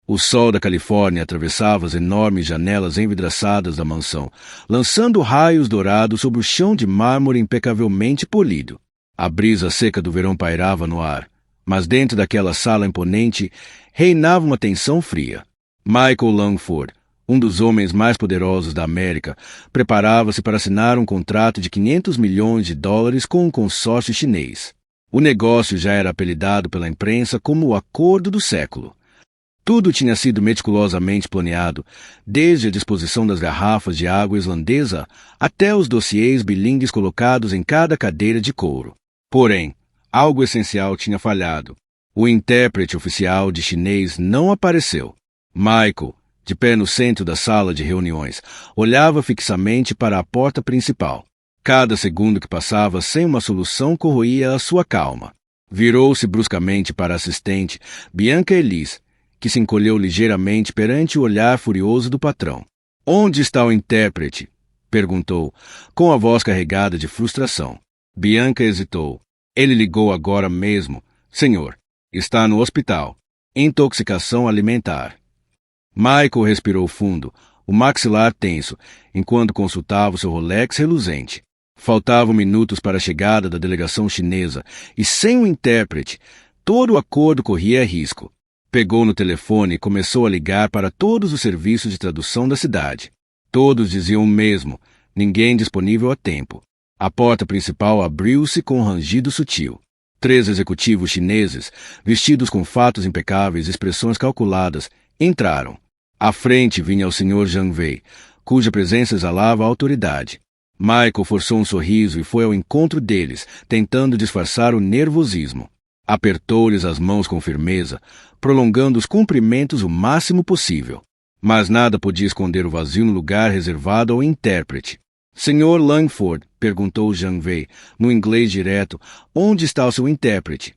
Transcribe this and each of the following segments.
O sol da Califórnia atravessava as enormes janelas envidraçadas da mansão, lançando raios dourados sobre o chão de mármore impecavelmente polido. A brisa seca do verão pairava no ar, mas dentro daquela sala imponente reinava uma tensão fria. Michael Langford, um dos homens mais poderosos da América, preparava-se para assinar um contrato de $500 milhões com um consórcio chinês. O negócio já era apelidado pela imprensa como o acordo do século. Tudo tinha sido meticulosamente planeado, desde a disposição das garrafas de água islandesa até os dossiês bilíngues colocados em cada cadeira de couro. Porém, algo essencial tinha falhado. O intérprete oficial de chinês não apareceu. Michael, de pé no centro da sala de reuniões, olhava fixamente para a porta principal. Cada segundo que passava sem uma solução corroía a sua calma. Virou-se bruscamente para a assistente, Bianca Elise, que se encolheu ligeiramente perante o olhar furioso do patrão. "Onde está o intérprete?" perguntou, com a voz carregada de frustração. Bianca hesitou. "Ele ligou agora mesmo, senhor. Está no hospital. Intoxicação alimentar." Michael respirou fundo, o maxilar tenso, enquanto consultava o seu Rolex reluzente. Faltavam minutos para a chegada da delegação chinesa, e sem o intérprete, todo o acordo corria risco. Pegou no telefone e começou a ligar para todos os serviços de tradução da cidade. Todos diziam o mesmo, ninguém disponível a tempo. A porta principal abriu-se com um rangido sutil. 3 executivos chineses, vestidos com fatos impecáveis e expressões calculadas, entraram. À frente vinha o Sr. Zhang Wei, cuja presença exalava autoridade. Michael forçou um sorriso e foi ao encontro deles, tentando disfarçar o nervosismo. Apertou-lhes as mãos com firmeza, prolongando os cumprimentos o máximo possível. Mas nada podia esconder o vazio no lugar reservado ao intérprete. "Sr. Langford", perguntou Zhang Wei, no inglês direto, "onde está o seu intérprete?"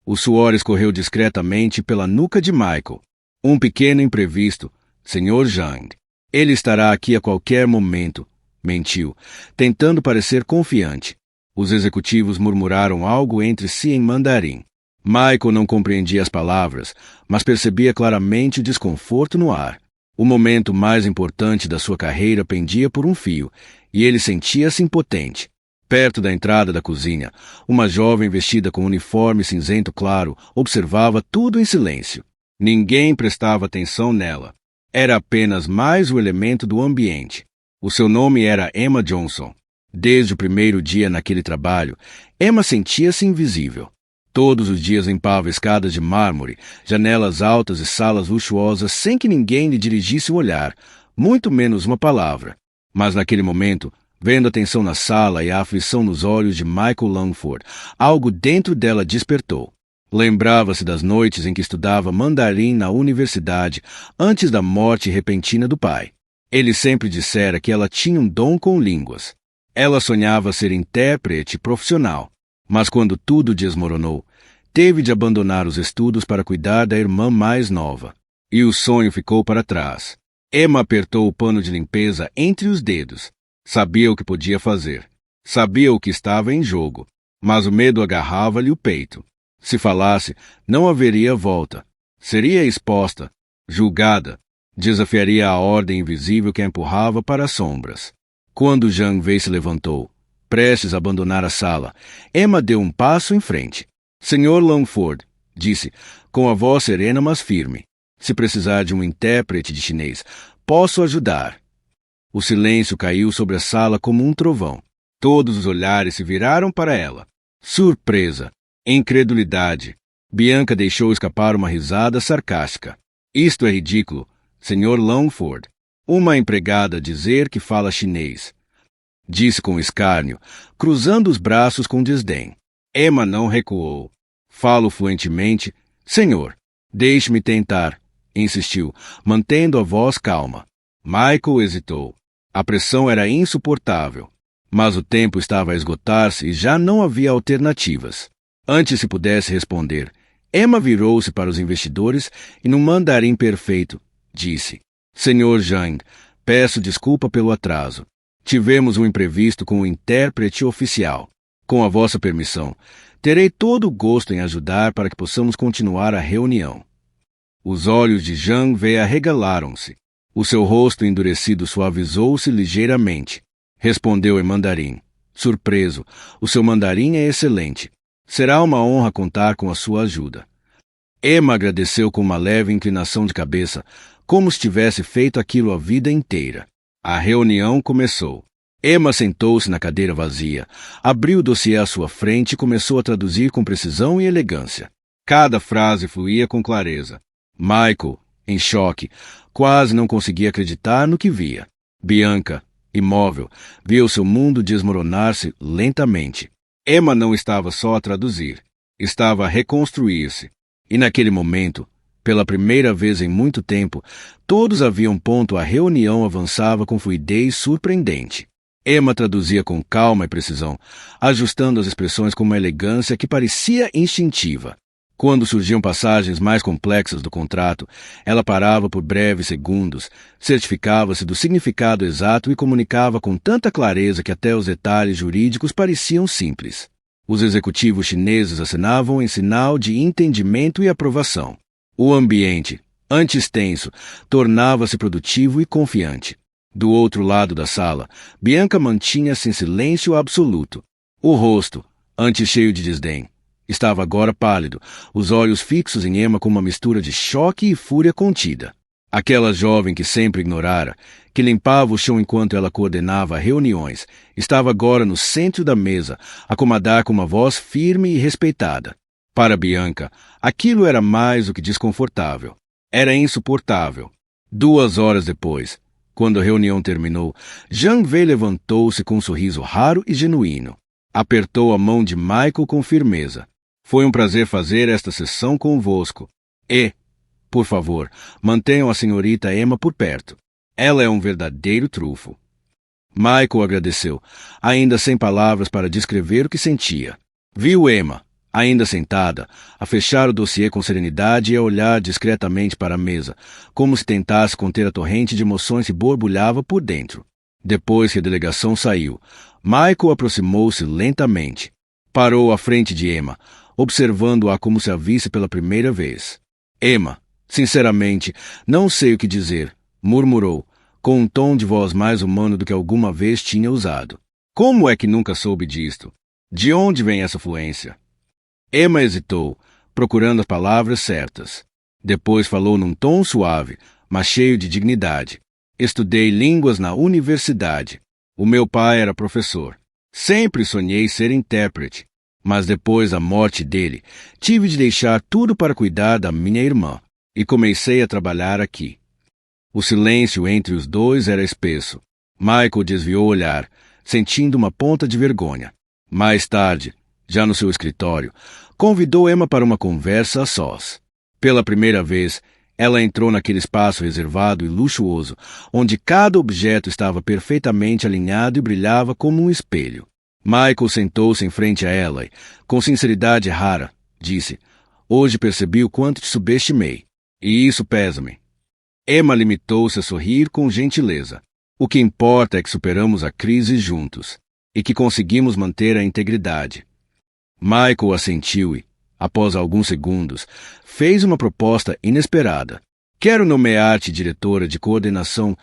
O suor escorreu discretamente pela nuca de Michael. "Um pequeno imprevisto, Sr. Zhang. Ele estará aqui a qualquer momento", mentiu, tentando parecer confiante. Os executivos murmuraram algo entre si em mandarim. Michael não compreendia as palavras, mas percebia claramente o desconforto no ar. O momento mais importante da sua carreira pendia por um fio, e ele sentia-se impotente. Perto da entrada da cozinha, uma jovem vestida com um uniforme cinzento claro observava tudo em silêncio. Ninguém prestava atenção nela. Era apenas mais um elemento do ambiente. O seu nome era Emma Johnson. Desde o primeiro dia naquele trabalho, Emma sentia-se invisível. Todos os dias limpava escadas de mármore, janelas altas e salas luxuosas sem que ninguém lhe dirigisse o olhar, muito menos uma palavra. Mas naquele momento, vendo a tensão na sala e a aflição nos olhos de Michael Langford, algo dentro dela despertou. Lembrava-se das noites em que estudava mandarim na universidade, antes da morte repentina do pai. Ele sempre dissera que ela tinha um dom com línguas. Ela sonhava ser intérprete profissional, mas quando tudo desmoronou, teve de abandonar os estudos para cuidar da irmã mais nova. E o sonho ficou para trás. Emma apertou o pano de limpeza entre os dedos. Sabia o que podia fazer. Sabia o que estava em jogo. Mas o medo agarrava-lhe o peito. Se falasse, não haveria volta. Seria exposta, julgada. Desafiaria a ordem invisível que a empurrava para as sombras. Quando Zhang Wei se levantou, prestes a abandonar a sala, Emma deu um passo em frente. "Sr. Langford", disse, com a voz serena mas firme, "se precisar de um intérprete de chinês, posso ajudar." O silêncio caiu sobre a sala como um trovão. Todos os olhares se viraram para ela. Surpresa, incredulidade. Bianca deixou escapar uma risada sarcástica. "Isto é ridículo, Sr. Langford. Uma empregada dizer que fala chinês", disse com escárnio, cruzando os braços com desdém. Emma não recuou. "Falo fluentemente, senhor. Deixe-me tentar", insistiu, mantendo a voz calma. Michael hesitou. A pressão era insuportável, mas o tempo estava a esgotar-se e já não havia alternativas. Antes se pudesse responder, Emma virou-se para os investidores e, num mandarim perfeito, disse: "Sr. Zhang, peço desculpa pelo atraso. Tivemos um imprevisto com o intérprete oficial. Com a vossa permissão, terei todo o gosto em ajudar para que possamos continuar a reunião." Os olhos de Zhang Wei arregalaram-se. O seu rosto endurecido suavizou-se ligeiramente. Respondeu em mandarim. Surpreso, o seu mandarim é excelente. Será uma honra contar com a sua ajuda. Emma agradeceu com uma leve inclinação de cabeça, como se tivesse feito aquilo a vida inteira. A reunião começou. Emma sentou-se na cadeira vazia, abriu o dossiê à sua frente e começou a traduzir com precisão e elegância. Cada frase fluía com clareza. Michael, em choque, quase não conseguia acreditar no que via. Bianca, imóvel, via o seu mundo desmoronar-se lentamente. Emma não estava só a traduzir, estava a reconstruir-se. E naquele momento, pela primeira vez em muito tempo, todos haviam ponto a reunião avançava com fluidez surpreendente. Emma traduzia com calma e precisão, ajustando as expressões com uma elegância que parecia instintiva. Quando surgiam passagens mais complexas do contrato, ela parava por breves segundos, certificava-se do significado exato e comunicava com tanta clareza que até os detalhes jurídicos pareciam simples. Os executivos chineses assinavam em sinal de entendimento e aprovação. O ambiente, antes tenso, tornava-se produtivo e confiante. Do outro lado da sala, Bianca mantinha-se em silêncio absoluto. O rosto, antes cheio de desdém, estava agora pálido, os olhos fixos em Emma com uma mistura de choque e fúria contida. Aquela jovem que sempre ignorara, que limpava o chão enquanto ela coordenava reuniões, estava agora no centro da mesa, a comandar com uma voz firme e respeitada. Para Bianca, aquilo era mais do que desconfortável. Era insuportável. 2 horas depois, quando a reunião terminou, Zhang Wei levantou-se com um sorriso raro e genuíno. Apertou a mão de Michael com firmeza. Foi um prazer fazer esta sessão convosco. E, por favor, mantenham a senhorita Emma por perto. Ela é um verdadeiro trufo. Michael agradeceu, ainda sem palavras para descrever o que sentia. Viu Emma, ainda sentada, a fechar o dossiê com serenidade e a olhar discretamente para a mesa, como se tentasse conter a torrente de emoções que borbulhava por dentro. Depois que a delegação saiu, Michael aproximou-se lentamente. Parou à frente de Emma, observando-a como se a visse pela primeira vez. Emma, sinceramente, não sei o que dizer, murmurou, com um tom de voz mais humano do que alguma vez tinha usado. Como é que nunca soube disto? De onde vem essa fluência? Emma hesitou, procurando as palavras certas. Depois falou num tom suave, mas cheio de dignidade. Estudei línguas na universidade. O meu pai era professor. Sempre sonhei ser intérprete. Mas depois da morte dele, tive de deixar tudo para cuidar da minha irmã. E comecei a trabalhar aqui. O silêncio entre os dois era espesso. Michael desviou o olhar, sentindo uma ponta de vergonha. Mais tarde, já no seu escritório, convidou Emma para uma conversa a sós. Pela primeira vez, ela entrou naquele espaço reservado e luxuoso, onde cada objeto estava perfeitamente alinhado e brilhava como um espelho. Michael sentou-se em frente a ela e, com sinceridade rara, disse: "Hoje percebi o quanto te subestimei, e isso pesa-me." Emma limitou-se a sorrir com gentileza. "O que importa é que superamos a crise juntos, e que conseguimos manter a integridade." Michael assentiu e, após alguns segundos, fez uma proposta inesperada. "Quero nomear-te diretora de coordenação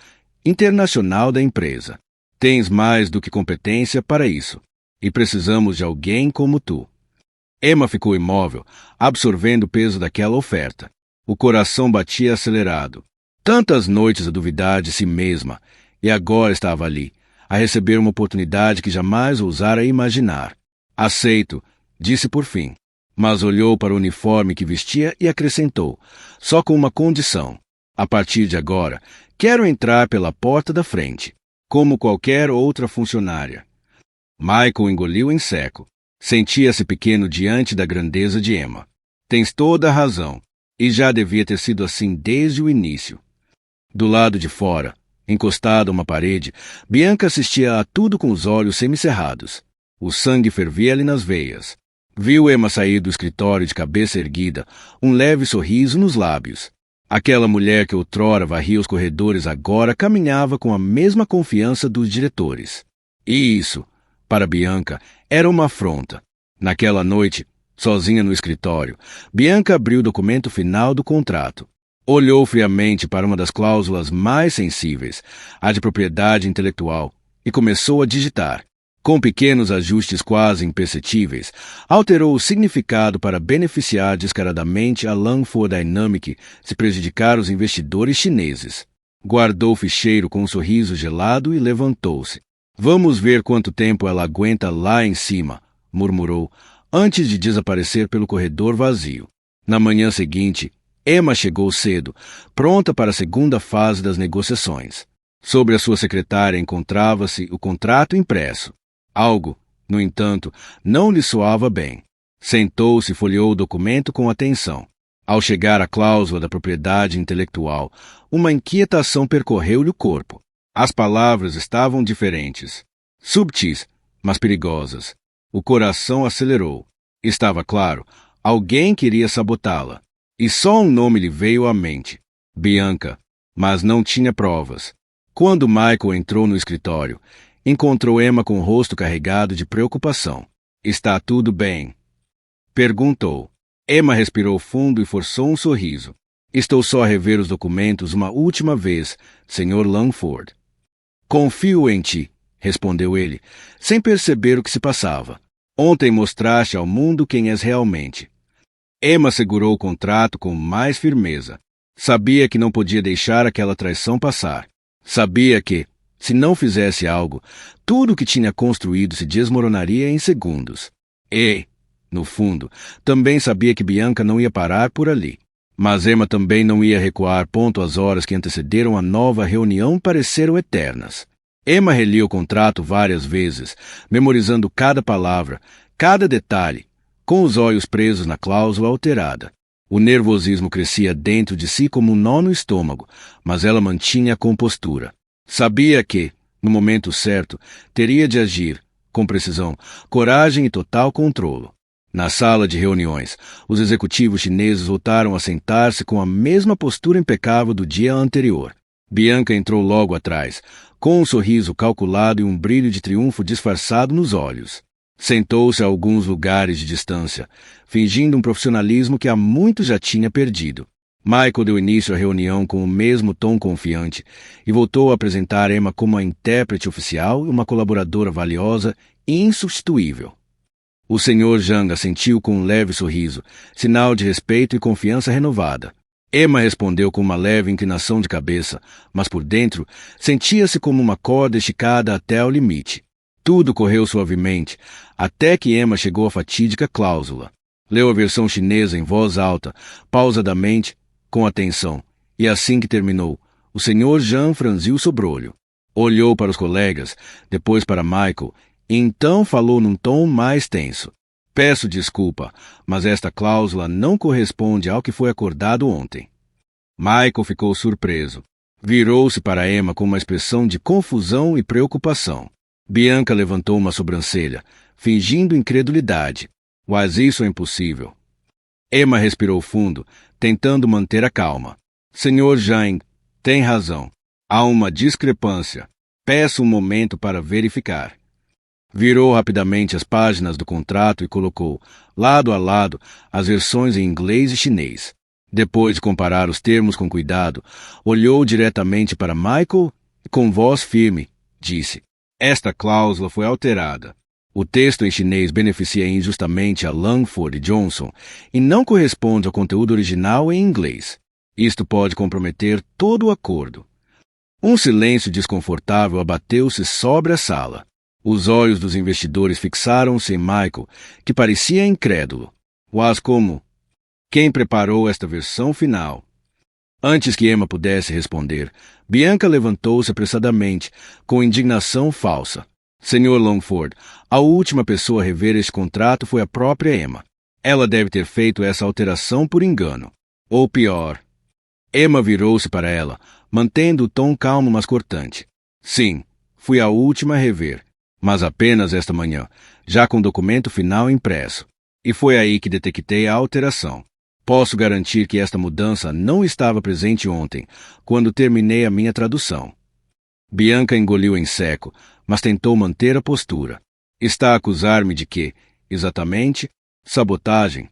internacional da empresa. Tens mais do que competência para isso, e precisamos de alguém como tu." Emma ficou imóvel, absorvendo o peso daquela oferta. O coração batia acelerado. Tantas noites a duvidar de si mesma, e agora estava ali, a receber uma oportunidade que jamais ousara imaginar. "Aceito", disse por fim, mas olhou para o uniforme que vestia e acrescentou, só com uma condição: "A partir de agora, quero entrar pela porta da frente, como qualquer outra funcionária." Michael engoliu em seco. Sentia-se pequeno diante da grandeza de Emma. "Tens toda a razão, e já devia ter sido assim desde o início." Do lado de fora, encostada a uma parede, Bianca assistia a tudo com os olhos semicerrados. O sangue fervia-lhe nas veias. Viu Emma sair do escritório de cabeça erguida, um leve sorriso nos lábios. Aquela mulher que outrora varria os corredores agora caminhava com a mesma confiança dos diretores. E isso, para Bianca, era uma afronta. Naquela noite, sozinha no escritório, Bianca abriu o documento final do contrato. Olhou friamente para uma das cláusulas mais sensíveis, a de propriedade intelectual, e começou a digitar. Com pequenos ajustes quase imperceptíveis, alterou o significado para beneficiar descaradamente a Langford Dynamic se prejudicar os investidores chineses. Guardou o ficheiro com um sorriso gelado e levantou-se. Vamos ver quanto tempo ela aguenta lá em cima, murmurou, antes de desaparecer pelo corredor vazio. Na manhã seguinte, Emma chegou cedo, pronta para a segunda fase das negociações. Sobre a sua secretária encontrava-se o contrato impresso. Algo, no entanto, não lhe soava bem. Sentou-se e folheou o documento com atenção. Ao chegar à cláusula da propriedade intelectual, uma inquietação percorreu-lhe o corpo. As palavras estavam diferentes, subtis, mas perigosas. O coração acelerou. Estava claro, alguém queria sabotá-la. E só um nome lhe veio à mente: Bianca. Mas não tinha provas. Quando Michael entrou no escritório, encontrou Emma com o rosto carregado de preocupação. Está tudo bem? Perguntou. Emma respirou fundo e forçou um sorriso. Estou só a rever os documentos uma última vez, Sr. Langford. Confio em ti, respondeu ele, sem perceber o que se passava. Ontem mostraste ao mundo quem és realmente. Emma segurou o contrato com mais firmeza. Sabia que não podia deixar aquela traição passar. Sabia que, se não fizesse algo, tudo o que tinha construído se desmoronaria em segundos. E, no fundo, também sabia que Bianca não ia parar por ali. Mas Emma também não ia recuar. As horas que antecederam a nova reunião pareceram eternas. Emma relia o contrato várias vezes, memorizando cada palavra, cada detalhe, com os olhos presos na cláusula alterada. O nervosismo crescia dentro de si como um nó no estômago, mas ela mantinha a compostura. Sabia que, no momento certo, teria de agir, com precisão, coragem e total controle. Na sala de reuniões, os executivos chineses voltaram a sentar-se com a mesma postura impecável do dia anterior. Bianca entrou logo atrás, com um sorriso calculado e um brilho de triunfo disfarçado nos olhos. Sentou-se a alguns lugares de distância, fingindo um profissionalismo que há muito já tinha perdido. Michael deu início à reunião com o mesmo tom confiante e voltou a apresentar Emma como a intérprete oficial e uma colaboradora valiosa e insubstituível. O Sr. Zhang assentiu com um leve sorriso, sinal de respeito e confiança renovada. Emma respondeu com uma leve inclinação de cabeça, mas por dentro sentia-se como uma corda esticada até o limite. Tudo correu suavemente, até que Emma chegou à fatídica cláusula. Leu a versão chinesa em voz alta, pausadamente, com atenção, e assim que terminou, o Sr. Zhang franziu o sobrolho. Olhou para os colegas, depois para Michael, e então falou num tom mais tenso. Peço desculpa, mas esta cláusula não corresponde ao que foi acordado ontem. Michael ficou surpreso. Virou-se para Emma com uma expressão de confusão e preocupação. Bianca levantou uma sobrancelha, fingindo incredulidade. Mas isso é impossível. Emma respirou fundo, tentando manter a calma. Sr. Zhang, tem razão. Há uma discrepância. Peço um momento para verificar. Virou rapidamente as páginas do contrato e colocou, lado a lado, as versões em inglês e chinês. Depois de comparar os termos com cuidado, olhou diretamente para Michael e, com voz firme, disse: Esta cláusula foi alterada. O texto em chinês beneficia injustamente a Langford e Johnson e não corresponde ao conteúdo original em inglês. Isto pode comprometer todo o acordo. Um silêncio desconfortável abateu-se sobre a sala. Os olhos dos investidores fixaram-se em Michael, que parecia incrédulo. Mas como? Quem preparou esta versão final? Antes que Emma pudesse responder, Bianca levantou-se apressadamente, com indignação falsa. Sr. Langford, a última pessoa a rever este contrato foi a própria Emma. Ela deve ter feito essa alteração por engano. Ou pior. Emma virou-se para ela, mantendo o tom calmo mas cortante. Sim, fui a última a rever, mas apenas esta manhã, já com o documento final impresso. E foi aí que detectei a alteração. Posso garantir que esta mudança não estava presente ontem, quando terminei a minha tradução. Bianca engoliu em seco, mas tentou manter a postura. Está a acusar-me de quê? Exatamente? Sabotagem?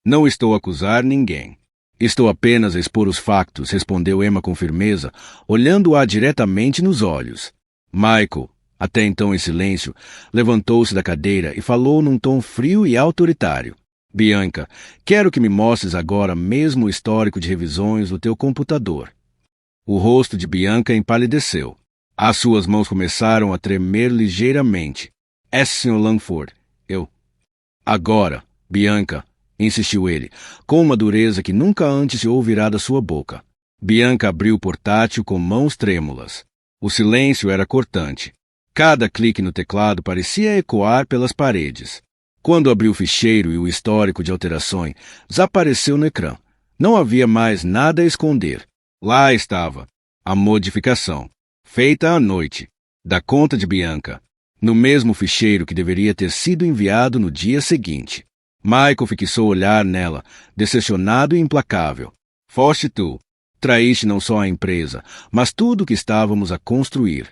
Não estou a acusar ninguém. Estou apenas a expor os factos, respondeu Emma com firmeza, olhando-a diretamente nos olhos. Michael, até então em silêncio, levantou-se da cadeira e falou num tom frio e autoritário. Bianca, quero que me mostres agora mesmo o histórico de revisões do teu computador. O rosto de Bianca empalideceu. As suas mãos começaram a tremer ligeiramente. Sr. Langford, eu... Agora, Bianca, insistiu ele, com uma dureza que nunca antes se ouvirá da sua boca. Bianca abriu o portátil com mãos trêmulas. O silêncio era cortante. Cada clique no teclado parecia ecoar pelas paredes. Quando abriu o ficheiro e o histórico de alterações, desapareceu no ecrã. Não havia mais nada a esconder. Lá estava, a modificação, feita à noite, da conta de Bianca, no mesmo ficheiro que deveria ter sido enviado no dia seguinte. Michael fixou o olhar nela, decepcionado e implacável. Foste tu. Traíste não só a empresa, mas tudo o que estávamos a construir.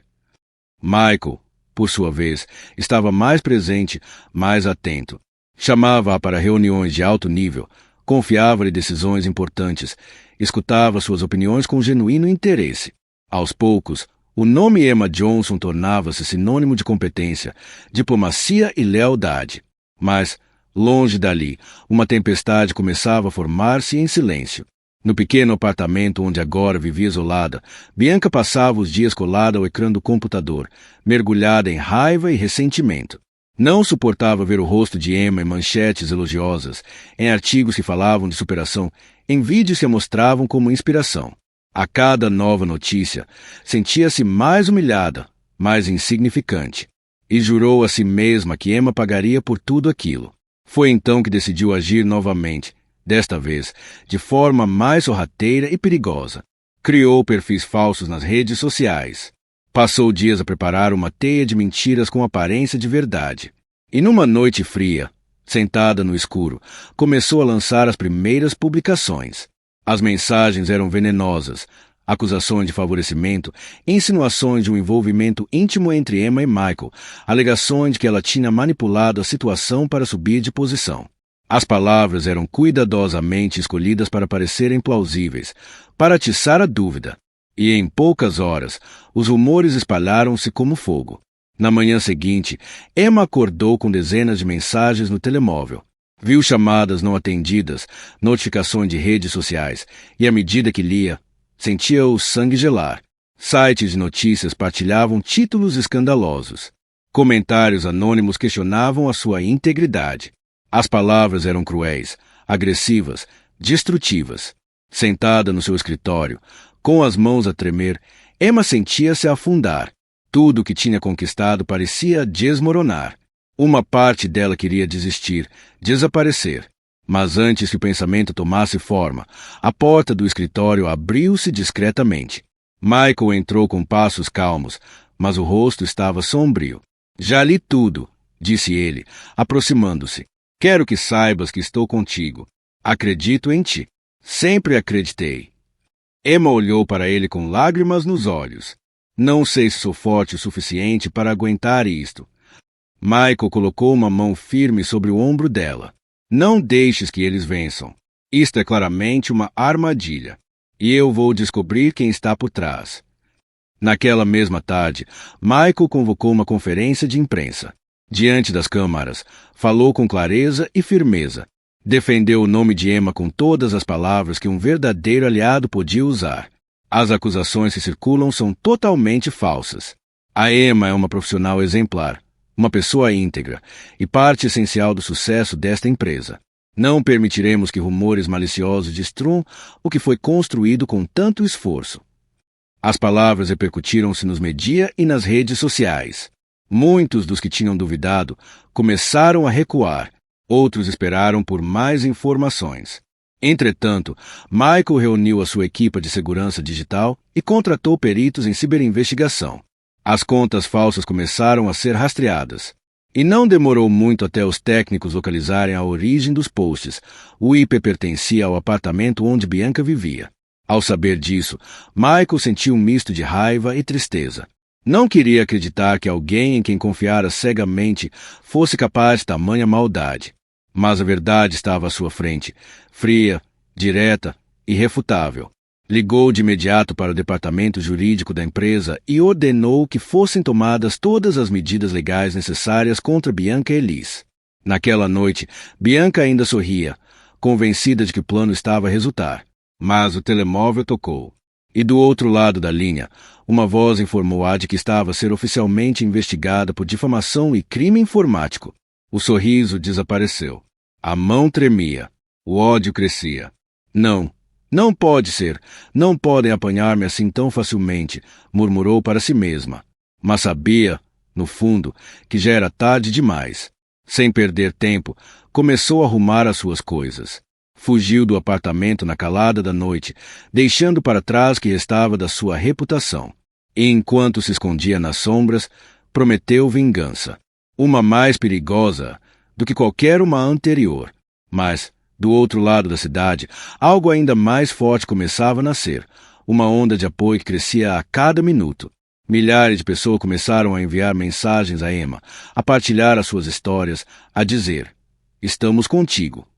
Michael, por sua vez, estava mais presente, mais atento. Chamava-a para reuniões de alto nível, confiava-lhe decisões importantes, escutava suas opiniões com genuíno interesse. Aos poucos, o nome Emma Johnson tornava-se sinônimo de competência, diplomacia e lealdade. Mas, longe dali, uma tempestade começava a formar-se em silêncio. No pequeno apartamento onde agora vivia isolada, Bianca passava os dias colada ao ecrã do computador, mergulhada em raiva e ressentimento. Não suportava ver o rosto de Emma em manchetes elogiosas, em artigos que falavam de superação, em vídeos que a mostravam como inspiração. A cada nova notícia, sentia-se mais humilhada, mais insignificante, e jurou a si mesma que Emma pagaria por tudo aquilo. Foi então que decidiu agir novamente, desta vez, de forma mais sorrateira e perigosa. Criou perfis falsos nas redes sociais. Passou dias a preparar uma teia de mentiras com aparência de verdade. E numa noite fria, sentada no escuro, começou a lançar as primeiras publicações. As mensagens eram venenosas, acusações de favorecimento, insinuações de um envolvimento íntimo entre Emma e Michael, alegações de que ela tinha manipulado a situação para subir de posição. As palavras eram cuidadosamente escolhidas para parecerem plausíveis, para atiçar a dúvida. E em poucas horas, os rumores espalharam-se como fogo. Na manhã seguinte, Emma acordou com dezenas de mensagens no telemóvel. Viu chamadas não atendidas, notificações de redes sociais, e à medida que lia, sentia o sangue gelar. Sites de notícias partilhavam títulos escandalosos. Comentários anônimos questionavam a sua integridade. As palavras eram cruéis, agressivas, destrutivas. Sentada no seu escritório, com as mãos a tremer, Emma sentia-se a afundar. Tudo o que tinha conquistado parecia desmoronar. Uma parte dela queria desistir, desaparecer. Mas antes que o pensamento tomasse forma, a porta do escritório abriu-se discretamente. Michael entrou com passos calmos, mas o rosto estava sombrio. Já li tudo, disse ele, aproximando-se. Quero que saibas que estou contigo. Acredito em ti. Sempre acreditei. Emma olhou para ele com lágrimas nos olhos. Não sei se sou forte o suficiente para aguentar isto. Michael colocou uma mão firme sobre o ombro dela. Não deixes que eles vençam. Isto é claramente uma armadilha. E eu vou descobrir quem está por trás. Naquela mesma tarde, Michael convocou uma conferência de imprensa. Diante das câmaras, falou com clareza e firmeza. Defendeu o nome de Emma com todas as palavras que um verdadeiro aliado podia usar. As acusações que circulam são totalmente falsas. A Emma é uma profissional exemplar, uma pessoa íntegra e parte essencial do sucesso desta empresa. Não permitiremos que rumores maliciosos destruam o que foi construído com tanto esforço. As palavras repercutiram-se nos media e nas redes sociais. Muitos dos que tinham duvidado começaram a recuar, outros esperaram por mais informações. Entretanto, Michael reuniu a sua equipe de segurança digital e contratou peritos em ciberinvestigação. As contas falsas começaram a ser rastreadas. E não demorou muito até os técnicos localizarem a origem dos posts. O IP pertencia ao apartamento onde Bianca vivia. Ao saber disso, Michael sentiu um misto de raiva e tristeza. Não queria acreditar que alguém em quem confiara cegamente fosse capaz de tamanha maldade. Mas a verdade estava à sua frente, fria, direta irrefutável. Ligou de imediato para o departamento jurídico da empresa e ordenou que fossem tomadas todas as medidas legais necessárias contra Bianca Elise. Naquela noite, Bianca ainda sorria, convencida de que o plano estava a resultar. Mas o telemóvel tocou. E do outro lado da linha, uma voz informou-a de que estava a ser oficialmente investigada por difamação e crime informático. O sorriso desapareceu. A mão tremia. O ódio crescia. Não. Não pode ser. Não podem apanhar-me assim tão facilmente, murmurou para si mesma. Mas sabia, no fundo, que já era tarde demais. Sem perder tempo, começou a arrumar as suas coisas. Fugiu do apartamento na calada da noite, deixando para trás o que restava da sua reputação. E enquanto se escondia nas sombras, prometeu vingança. Uma mais perigosa do que qualquer uma anterior. Mas, do outro lado da cidade, algo ainda mais forte começava a nascer, uma onda de apoio que crescia a cada minuto. Milhares de pessoas começaram a enviar mensagens a Emma, a partilhar as suas histórias, a dizer: "Estamos contigo."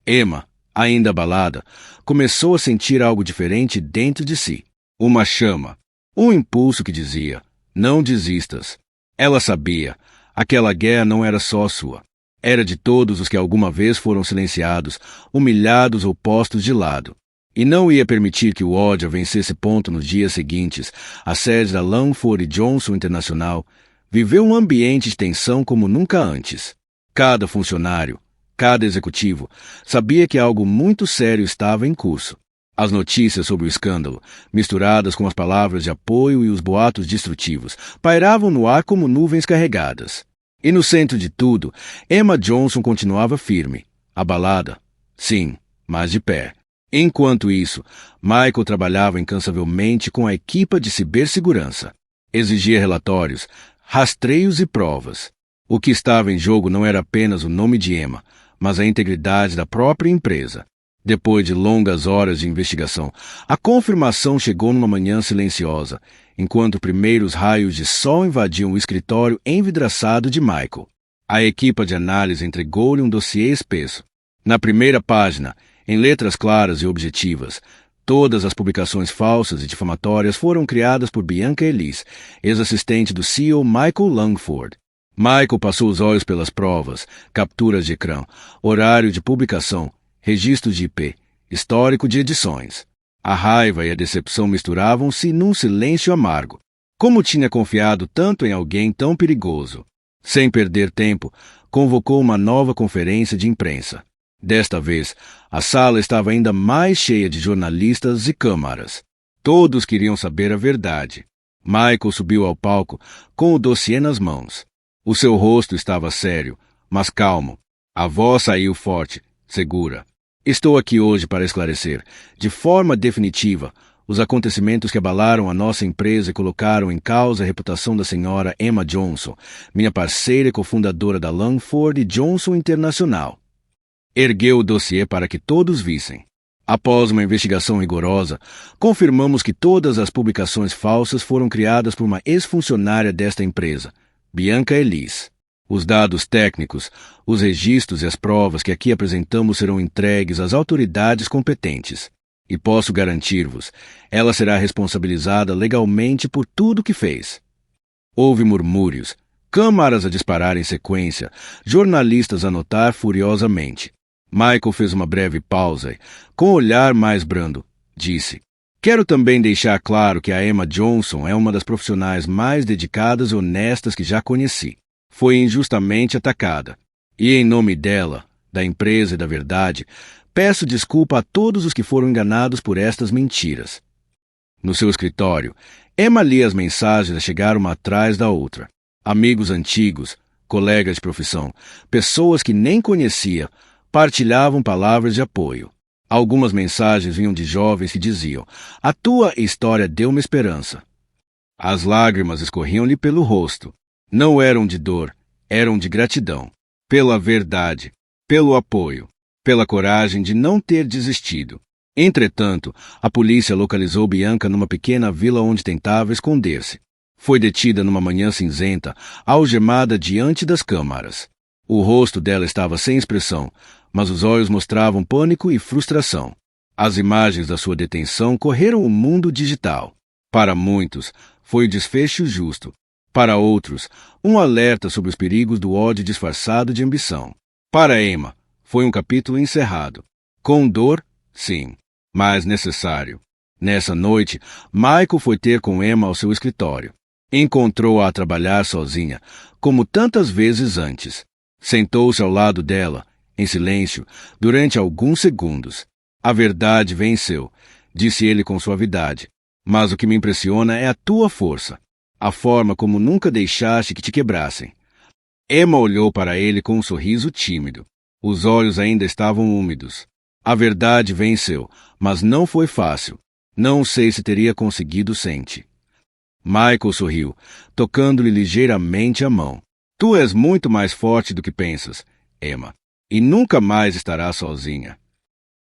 Emma, ainda abalada, começou a sentir algo diferente dentro de si. Uma chama, um impulso que dizia: "Não desistas." Ela sabia, aquela guerra não era só sua. Era de todos os que alguma vez foram silenciados, humilhados ou postos de lado. E não ia permitir que o ódio vencesse ponto nos dias seguintes. A sede da Langford Johnson Internacional viveu um ambiente de tensão como nunca antes. Cada funcionário, cada executivo, sabia que algo muito sério estava em curso. As notícias sobre o escândalo, misturadas com as palavras de apoio e os boatos destrutivos, pairavam no ar como nuvens carregadas. E no centro de tudo, Emma Johnson continuava firme, abalada, sim, mas de pé. Enquanto isso, Michael trabalhava incansavelmente com a equipa de cibersegurança. Exigia relatórios, rastreios e provas. O que estava em jogo não era apenas o nome de Emma, mas a integridade da própria empresa. Depois de longas horas de investigação, a confirmação chegou numa manhã silenciosa, enquanto primeiros raios de sol invadiam o escritório envidraçado de Michael. A equipa de análise entregou-lhe um dossiê espesso. Na primeira página, em letras claras e objetivas, todas as publicações falsas e difamatórias foram criadas por Bianca Elise, ex-assistente do CEO Michael Langford. Michael passou os olhos pelas provas, capturas de ecrã, horário de publicação, registro de IP, histórico de edições. A raiva e a decepção misturavam-se num silêncio amargo. Como tinha confiado tanto em alguém tão perigoso? Sem perder tempo, convocou uma nova conferência de imprensa. Desta vez, a sala estava ainda mais cheia de jornalistas e câmaras. Todos queriam saber a verdade. Michael subiu ao palco com o dossiê nas mãos. O seu rosto estava sério, mas calmo. A voz saiu forte, segura. Estou aqui hoje para esclarecer, de forma definitiva, os acontecimentos que abalaram a nossa empresa e colocaram em causa a reputação da senhora Emma Johnson, minha parceira e cofundadora da Langford Johnson Internacional. Ergueu o dossiê para que todos vissem. Após uma investigação rigorosa, confirmamos que todas as publicações falsas foram criadas por uma ex-funcionária desta empresa, Bianca Elise. Os dados técnicos, os registros e as provas que aqui apresentamos serão entregues às autoridades competentes. E posso garantir-vos, ela será responsabilizada legalmente por tudo o que fez. Houve murmúrios, câmaras a disparar em sequência, jornalistas a notar furiosamente. Michael fez uma breve pausa e, com o olhar mais brando, disse: "Quero também deixar claro que a Emma Johnson é uma das profissionais mais dedicadas e honestas que já conheci. Foi injustamente atacada. E em nome dela, da empresa e da verdade, peço desculpa a todos os que foram enganados por estas mentiras." No seu escritório, Emma lia as mensagens a chegar uma atrás da outra. Amigos antigos, colegas de profissão, pessoas que nem conhecia, partilhavam palavras de apoio. Algumas mensagens vinham de jovens que diziam: "A tua história deu-me esperança." As lágrimas escorriam-lhe pelo rosto. Não eram de dor, eram de gratidão. Pela verdade, pelo apoio, pela coragem de não ter desistido. Entretanto, a polícia localizou Bianca numa pequena vila onde tentava esconder-se. Foi detida numa manhã cinzenta, algemada diante das câmaras. O rosto dela estava sem expressão, mas os olhos mostravam pânico e frustração. As imagens da sua detenção correram o mundo digital. Para muitos, foi o desfecho justo. Para outros, um alerta sobre os perigos do ódio disfarçado de ambição. Para Emma, foi um capítulo encerrado. Com dor, sim, mas necessário. Nessa noite, Michael foi ter com Emma ao seu escritório. Encontrou-a a trabalhar sozinha, como tantas vezes antes. Sentou-se ao lado dela, em silêncio, durante alguns segundos. A verdade venceu, disse ele com suavidade. Mas o que me impressiona é a tua força. A forma como nunca deixaste que te quebrassem. Emma olhou para ele com um sorriso tímido. Os olhos ainda estavam úmidos. A verdade venceu, mas não foi fácil. Não sei se teria conseguido sem-te. Michael sorriu, tocando-lhe ligeiramente a mão. Tu és muito mais forte do que pensas, Emma, e nunca mais estarás sozinha.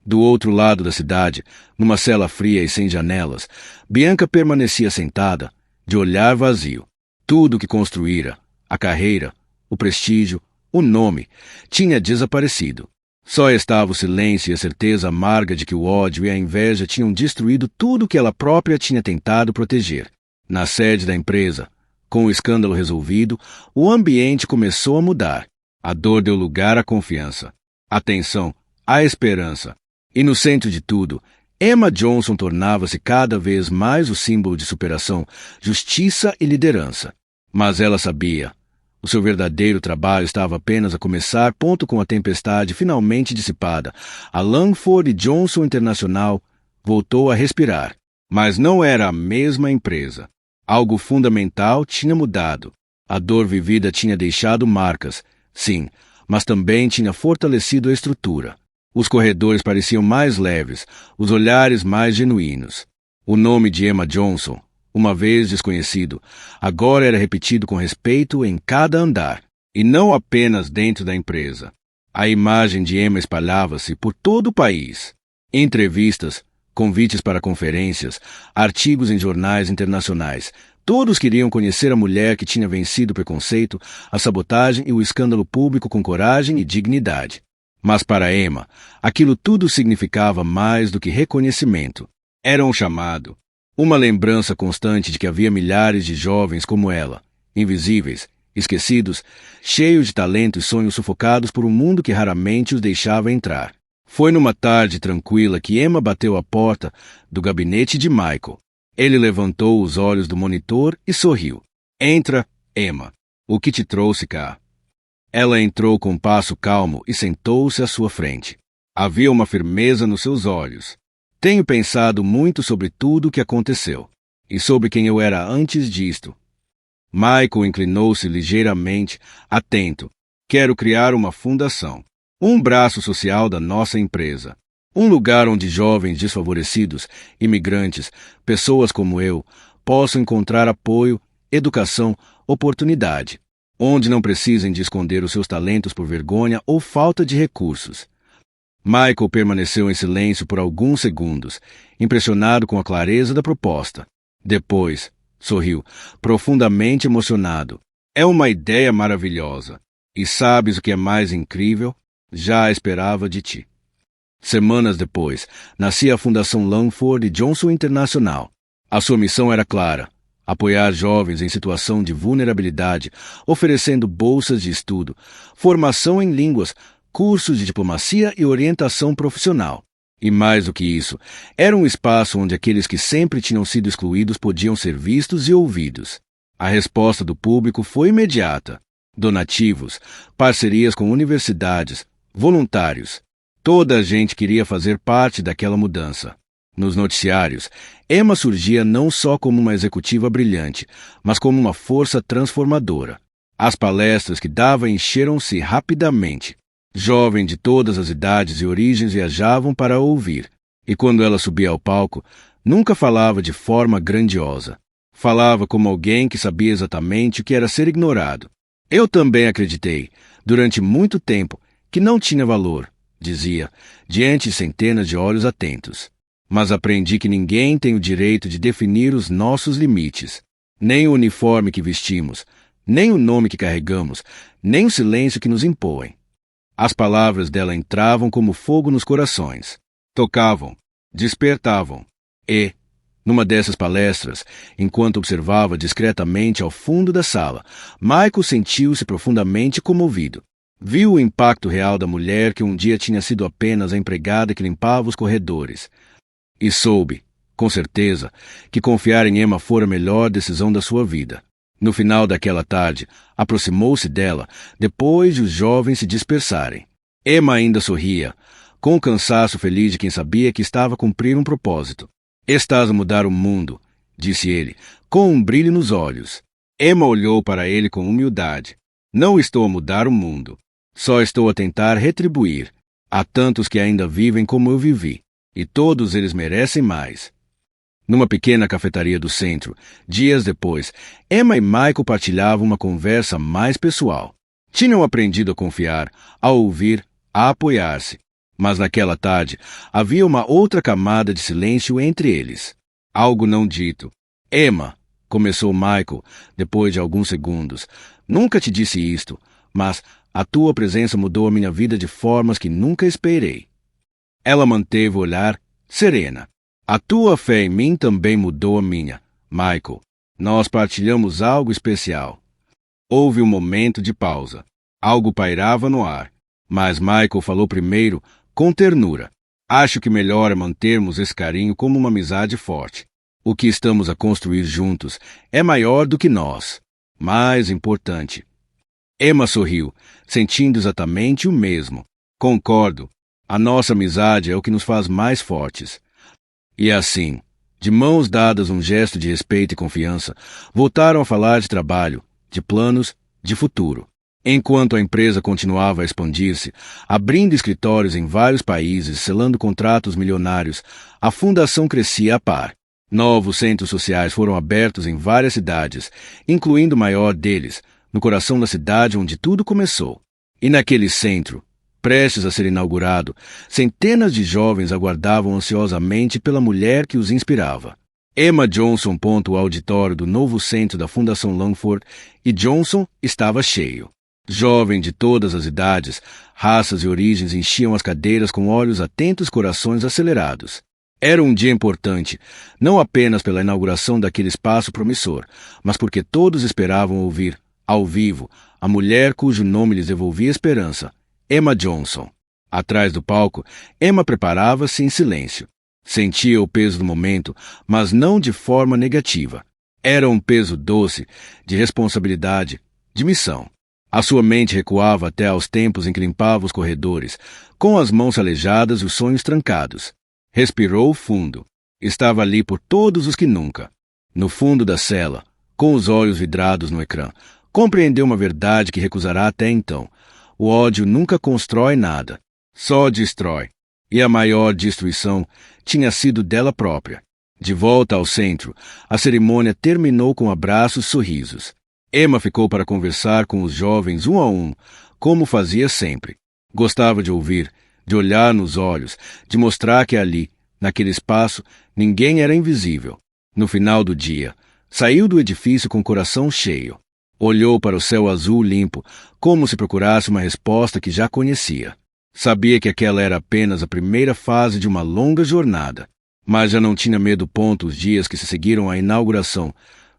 Do outro lado da cidade, numa cela fria e sem janelas, Bianca permanecia sentada, de olhar vazio. Tudo o que construíra, a carreira, o prestígio, o nome, tinha desaparecido. Só estava o silêncio e a certeza amarga de que o ódio e a inveja tinham destruído tudo o que ela própria tinha tentado proteger. Na sede da empresa, com o escândalo resolvido, o ambiente começou a mudar. A dor deu lugar à confiança, à tensão, à esperança. E no centro de tudo, Emma Johnson tornava-se cada vez mais o símbolo de superação, justiça e liderança. Mas ela sabia. O seu verdadeiro trabalho estava apenas a começar. Com a tempestade finalmente dissipada, a Langford Johnson Internacional voltou a respirar. Mas não era a mesma empresa. Algo fundamental tinha mudado. A dor vivida tinha deixado marcas, sim, mas também tinha fortalecido a estrutura. Os corredores pareciam mais leves, os olhares mais genuínos. O nome de Emma Johnson, uma vez desconhecido, agora era repetido com respeito em cada andar, e não apenas dentro da empresa. A imagem de Emma espalhava-se por todo o país. Entrevistas, convites para conferências, artigos em jornais internacionais. Todos queriam conhecer a mulher que tinha vencido o preconceito, a sabotagem e o escândalo público com coragem e dignidade. Mas para Emma, aquilo tudo significava mais do que reconhecimento. Era um chamado, uma lembrança constante de que havia milhares de jovens como ela, invisíveis, esquecidos, cheios de talento e sonhos sufocados por um mundo que raramente os deixava entrar. Foi numa tarde tranquila que Emma bateu à porta do gabinete de Michael. Ele levantou os olhos do monitor e sorriu. Entra, Emma. O que te trouxe cá? Ela entrou com um passo calmo e sentou-se à sua frente. Havia uma firmeza nos seus olhos. Tenho pensado muito sobre tudo o que aconteceu, e sobre quem eu era antes disto. Michael inclinou-se ligeiramente, atento. Quero criar uma fundação, um braço social da nossa empresa. Um lugar onde jovens desfavorecidos, imigrantes, pessoas como eu, possam encontrar apoio, educação, oportunidade. Onde não precisem de esconder os seus talentos por vergonha ou falta de recursos. Michael permaneceu em silêncio por alguns segundos, impressionado com a clareza da proposta. Depois, sorriu, profundamente emocionado. É uma ideia maravilhosa. E sabes o que é mais incrível? Já a esperava de ti. Semanas depois, nascia a Fundação Langford Johnson Internacional. A sua missão era clara. Apoiar jovens em situação de vulnerabilidade, oferecendo bolsas de estudo, formação em línguas, cursos de diplomacia e orientação profissional. E mais do que isso, era um espaço onde aqueles que sempre tinham sido excluídos podiam ser vistos e ouvidos. A resposta do público foi imediata. Donativos, parcerias com universidades, voluntários. Toda a gente queria fazer parte daquela mudança. Nos noticiários, Emma surgia não só como uma executiva brilhante, mas como uma força transformadora. As palestras que dava encheram-se rapidamente. Jovens de todas as idades e origens viajavam para ouvir. E quando ela subia ao palco, nunca falava de forma grandiosa. Falava como alguém que sabia exatamente o que era ser ignorado. Eu também acreditei, durante muito tempo, que não tinha valor, dizia, diante de centenas de olhos atentos. Mas aprendi que ninguém tem o direito de definir os nossos limites. Nem o uniforme que vestimos, nem o nome que carregamos, nem o silêncio que nos impõem. As palavras dela entravam como fogo nos corações. Tocavam, despertavam. E, numa dessas palestras, enquanto observava discretamente ao fundo da sala, Michael sentiu-se profundamente comovido. Viu o impacto real da mulher que um dia tinha sido apenas a empregada que limpava os corredores. E soube, com certeza, que confiar em Emma fora a melhor decisão da sua vida. No final daquela tarde, aproximou-se dela, depois de os jovens se dispersarem. Emma ainda sorria, com o cansaço feliz de quem sabia que estava a cumprir um propósito. Estás a mudar o mundo, disse ele, com um brilho nos olhos. Emma olhou para ele com humildade. Não estou a mudar o mundo. Só estou a tentar retribuir. Há tantos que ainda vivem como eu vivi, e todos eles merecem mais. Numa pequena cafetaria do centro, dias depois, Emma e Michael partilhavam uma conversa mais pessoal. Tinham aprendido a confiar, a ouvir, a apoiar-se. Mas naquela tarde, havia uma outra camada de silêncio entre eles. Algo não dito. Emma, começou Michael, depois de alguns segundos, nunca te disse isto, mas a tua presença mudou a minha vida de formas que nunca esperei. Ela manteve o olhar serena. A tua fé em mim também mudou a minha, Michael. Nós partilhamos algo especial. Houve um momento de pausa. Algo pairava no ar. Mas Michael falou primeiro, com ternura. Acho que melhor é mantermos esse carinho como uma amizade forte. O que estamos a construir juntos é maior do que nós. Mais importante. Emma sorriu, sentindo exatamente o mesmo. Concordo. A nossa amizade é o que nos faz mais fortes. E assim, de mãos dadas um gesto de respeito e confiança, voltaram a falar de trabalho, de planos, de futuro. Enquanto a empresa continuava a expandir-se, abrindo escritórios em vários países, selando contratos milionários, a fundação crescia a par. Novos centros sociais foram abertos em várias cidades, incluindo o maior deles, no coração da cidade onde tudo começou. E naquele centro, prestes a ser inaugurado, centenas de jovens aguardavam ansiosamente pela mulher que os inspirava. Emma Johnson. O auditório do novo centro da Fundação Langford e Johnson estava cheio. Jovens de todas as idades, raças e origens enchiam as cadeiras com olhos atentos e corações acelerados. Era um dia importante, não apenas pela inauguração daquele espaço promissor, mas porque todos esperavam ouvir, ao vivo, a mulher cujo nome lhes devolvia esperança, Emma Johnson. Atrás do palco, Emma preparava-se em silêncio. Sentia o peso do momento, mas não de forma negativa. Era um peso doce, de responsabilidade, de missão. A sua mente recuava até aos tempos em que limpava os corredores, com as mãos aleijadas e os sonhos trancados. Respirou fundo. Estava ali por todos os que nunca. No fundo da cela, com os olhos vidrados no ecrã, compreendeu uma verdade que recusará até então. O ódio nunca constrói nada, só destrói. E a maior destruição tinha sido dela própria. De volta ao centro, a cerimônia terminou com abraços e sorrisos. Emma ficou para conversar com os jovens um a um, como fazia sempre. Gostava de ouvir, de olhar nos olhos, de mostrar que ali, naquele espaço, ninguém era invisível. No final do dia, saiu do edifício com o coração cheio. Olhou para o céu azul limpo, como se procurasse uma resposta que já conhecia. Sabia que aquela era apenas a primeira fase de uma longa jornada, mas já não tinha medo. Os dias que se seguiram à inauguração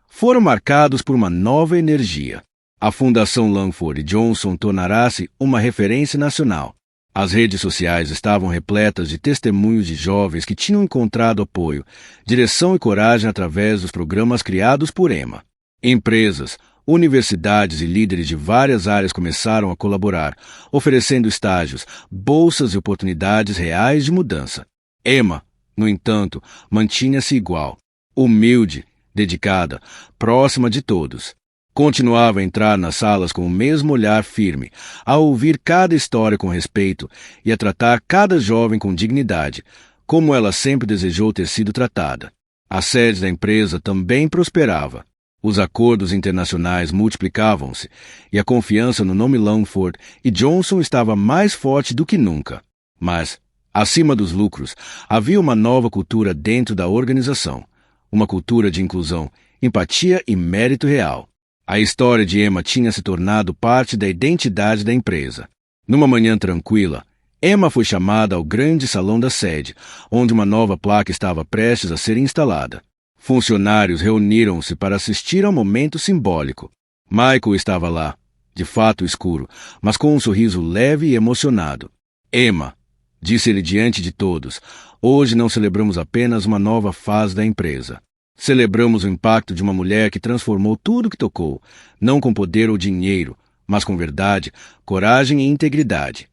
foram marcados por uma nova energia. A Fundação Langford e Johnson tornará-se uma referência nacional. As redes sociais estavam repletas de testemunhos de jovens que tinham encontrado apoio, direção e coragem através dos programas criados por Emma. Empresas, universidades e líderes de várias áreas começaram a colaborar, oferecendo estágios, bolsas e oportunidades reais de mudança. Emma, no entanto, mantinha-se igual, humilde, dedicada, próxima de todos. Continuava a entrar nas salas com o mesmo olhar firme, a ouvir cada história com respeito e a tratar cada jovem com dignidade, como ela sempre desejou ter sido tratada. A sede da empresa também prosperava. Os acordos internacionais multiplicavam-se e a confiança no nome Langford e Johnson estava mais forte do que nunca. Mas, acima dos lucros, havia uma nova cultura dentro da organização. Uma cultura de inclusão, empatia e mérito real. A história de Emma tinha se tornado parte da identidade da empresa. Numa manhã tranquila, Emma foi chamada ao grande salão da sede, onde uma nova placa estava prestes a ser instalada. Funcionários reuniram-se para assistir ao momento simbólico. Michael estava lá, de fato escuro, mas com um sorriso leve e emocionado. Emma, disse ele diante de todos, hoje não celebramos apenas uma nova fase da empresa. Celebramos o impacto de uma mulher que transformou tudo que tocou, não com poder ou dinheiro, mas com verdade, coragem e integridade.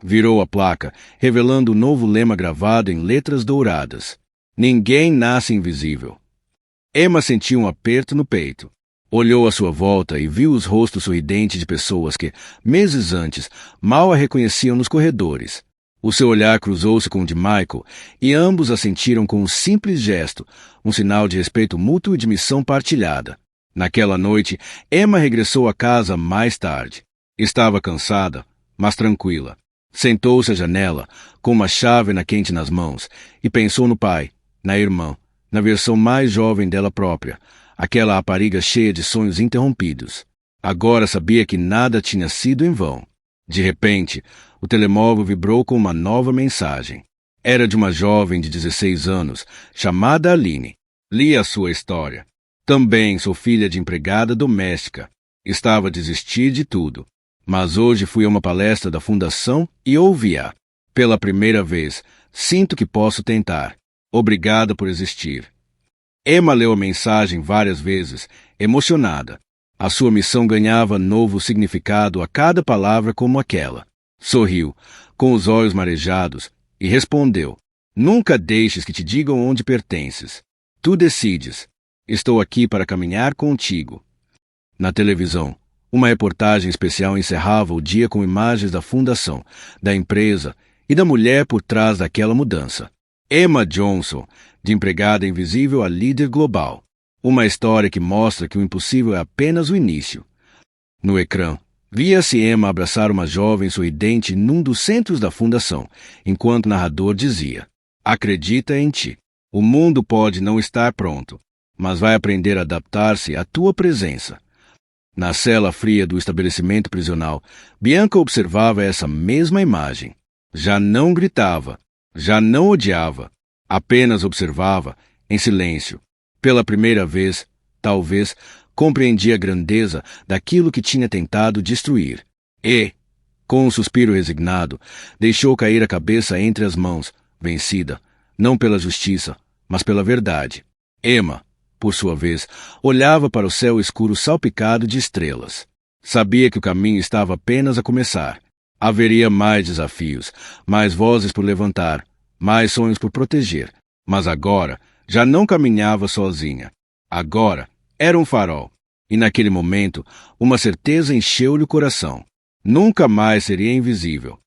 Virou a placa, revelando o novo lema gravado em letras douradas. Ninguém nasce invisível. Emma sentiu um aperto no peito. Olhou à sua volta e viu os rostos sorridentes de pessoas que, meses antes, mal a reconheciam nos corredores. O seu olhar cruzou-se com o de Michael e ambos a sentiram com um simples gesto, um sinal de respeito mútuo e de missão partilhada. Naquela noite, Emma regressou à casa mais tarde. Estava cansada, mas tranquila. Sentou-se à janela, com uma chávena quente nas mãos, e pensou no pai, na irmã, na versão mais jovem dela própria, aquela rapariga cheia de sonhos interrompidos. Agora sabia que nada tinha sido em vão. De repente, o telemóvel vibrou com uma nova mensagem. Era de uma jovem de 16 anos, chamada Aline. Li a sua história. Também sou filha de empregada doméstica. Estava a desistir de tudo. Mas hoje fui a uma palestra da Fundação e ouvi-a. Pela primeira vez, sinto que posso tentar. Obrigada por existir. Emma leu a mensagem várias vezes, emocionada. A sua missão ganhava novo significado a cada palavra como aquela. Sorriu, com os olhos marejados, e respondeu: Nunca deixes que te digam onde pertences. Tu decides. Estou aqui para caminhar contigo. Na televisão, uma reportagem especial encerrava o dia com imagens da fundação, da empresa e da mulher por trás daquela mudança. Emma Johnson, de empregada invisível a líder global. Uma história que mostra que o impossível é apenas o início. No ecrã, via-se Emma abraçar uma jovem sorridente num dos centros da fundação, enquanto o narrador dizia: Acredita em ti. O mundo pode não estar pronto, mas vai aprender a adaptar-se à tua presença. Na cela fria do estabelecimento prisional, Bianca observava essa mesma imagem. Já não gritava, já não odiava, apenas observava, em silêncio. Pela primeira vez, talvez, compreendia a grandeza daquilo que tinha tentado destruir. E, com um suspiro resignado, deixou cair a cabeça entre as mãos, vencida, não pela justiça, mas pela verdade. Emma, por sua vez, olhava para o céu escuro salpicado de estrelas. Sabia que o caminho estava apenas a começar. Haveria mais desafios, mais vozes por levantar, mais sonhos por proteger. Mas agora, já não caminhava sozinha. Agora, era um farol. E naquele momento, uma certeza encheu-lhe o coração. Nunca mais seria invisível.